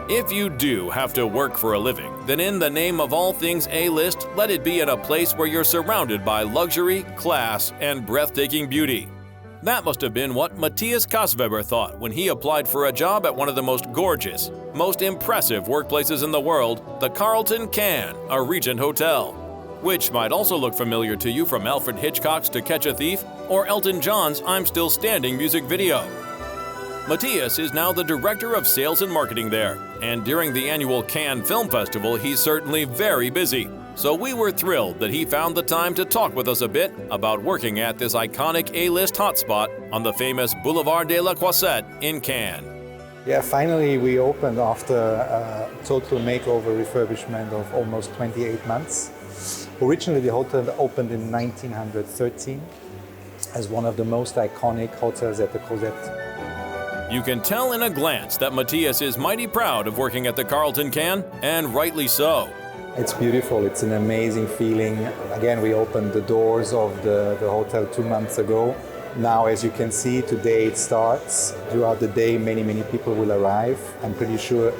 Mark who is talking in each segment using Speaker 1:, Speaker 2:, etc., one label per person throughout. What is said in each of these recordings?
Speaker 1: If you do have to work for a living, then in the name of all things A-list, let it be at a place where you're surrounded by luxury, class, and breathtaking beauty. That must have been what Matthias Kasveber thought when he applied for a job at one of the most gorgeous, most impressive workplaces in the world, the Carlton Cannes, a Regent Hotel, which might also look familiar to you from Alfred Hitchcock's To Catch a Thief or Elton John's I'm Still Standing music video. Matthias is now the Director of Sales and Marketing there, and during the annual Cannes Film Festival, he's certainly very busy. So we were thrilled that he found the time to talk with us a bit about working at this iconic A-list hotspot on the famous Boulevard de la Croisette in Cannes.
Speaker 2: Yeah, finally we opened after a total makeover refurbishment of almost 28 months. Originally the hotel opened in 1913 as one of the most iconic hotels at the Croisette.
Speaker 1: You can tell in a glance that Matthias is mighty proud of working at the Carlton Cannes, and rightly so.
Speaker 2: It's beautiful, it's an amazing feeling. Again, we opened the doors of the hotel 2 months ago. Now, as you can see, today it starts. Throughout the day, many people will arrive. I'm pretty sure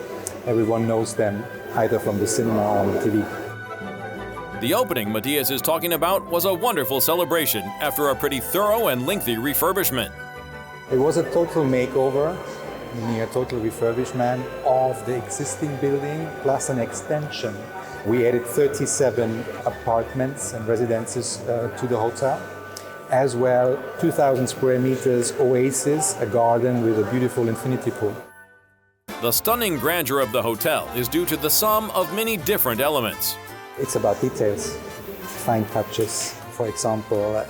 Speaker 2: everyone knows them, either from the cinema or on the TV.
Speaker 1: The opening Matthias is talking about was a wonderful celebration after a pretty thorough and lengthy refurbishment.
Speaker 2: It was a total makeover, meaning a total refurbishment of the existing building plus an extension. We added 37 apartments and residences to the hotel, as well 2,000 square meters oasis, a garden with a beautiful infinity pool.
Speaker 1: The stunning grandeur of the hotel is due to the sum of many different elements.
Speaker 2: It's about details, fine touches. For example,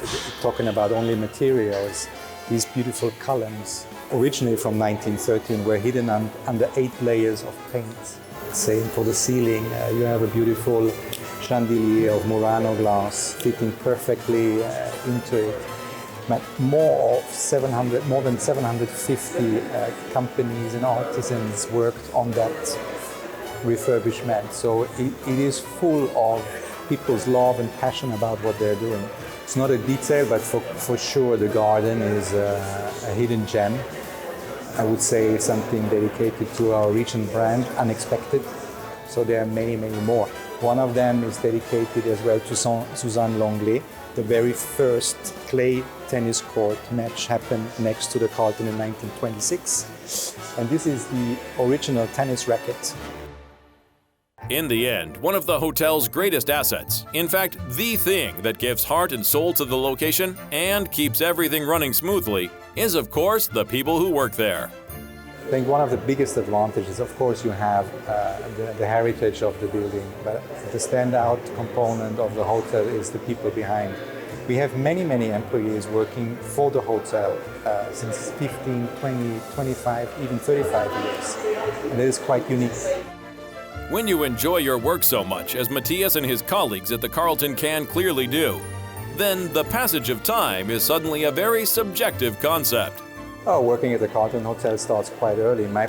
Speaker 2: talking about only materials, these beautiful columns, originally from 1913, were hidden under 8 layers of paint. Same for the ceiling, you have a beautiful chandelier of Murano glass fitting perfectly into it. More than 750 companies and artisans worked on that refurbishment. So it is full of people's love and passion about what they're doing. It's not a detail, but for sure the garden is a hidden gem. I would say something dedicated to our Regent brand, Unexpected. So there are many more. One of them is dedicated as well to Suzanne Lenglet. The very first clay tennis court match happened next to the Carlton in 1926. And this is the original tennis racket.
Speaker 1: In the end, one of the hotel's greatest assets, in fact, the thing that gives heart and soul to the location and keeps everything running smoothly, is of course the people who work there.
Speaker 2: I think one of the biggest advantages, of course, you have the heritage of the building, but the standout component of the hotel is the people behind. We have many employees working for the hotel since 15, 20, 25, even 35 years, and it is quite unique.
Speaker 1: When you enjoy your work so much as Matthias and his colleagues at the Carlton Cannes clearly do, then the passage of time is suddenly a very subjective concept.
Speaker 2: Oh, working at the Carlton Hotel starts quite early. My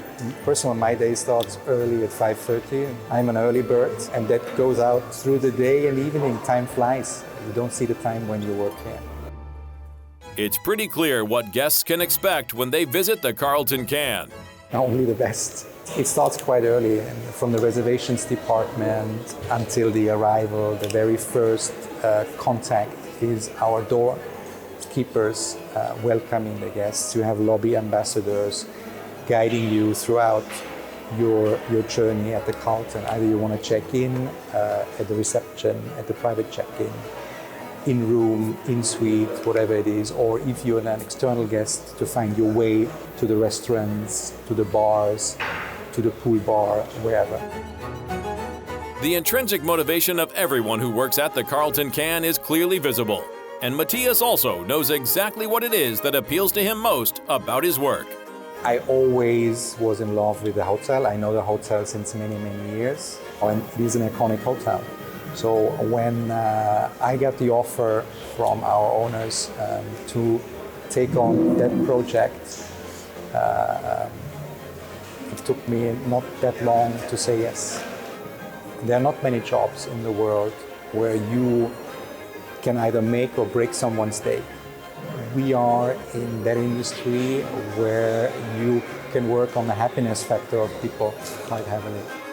Speaker 2: day starts early at 5:30. I'm an early bird, and that goes out through the day and evening. Time flies. You don't see the time when you work here.
Speaker 1: It's pretty clear what guests can expect when they visit the Carlton Cannes.
Speaker 2: Only the best. It starts quite early, and from the reservations department until the arrival. The very first contact is our door keepers welcoming the guests. You have lobby ambassadors guiding you throughout your journey at the Carlton. Either you want to check in at the reception, at the private check-in, in room, in suite, whatever it is, or if you're an external guest, to find your way to the restaurants, to the bars, to the pool bar, wherever.
Speaker 1: The intrinsic motivation of everyone who works at the Carlton Cannes is clearly visible, and Matthias also knows exactly what it is that appeals to him most about his work.
Speaker 2: I always was in love with the hotel. I know the hotel since many years, and it is an iconic hotel. So when I got the offer from our owners to take on that project, it took me not that long to say yes. There are not many jobs in the world where you can either make or break someone's day. We are in that industry where you can work on the happiness factor of people quite heavily.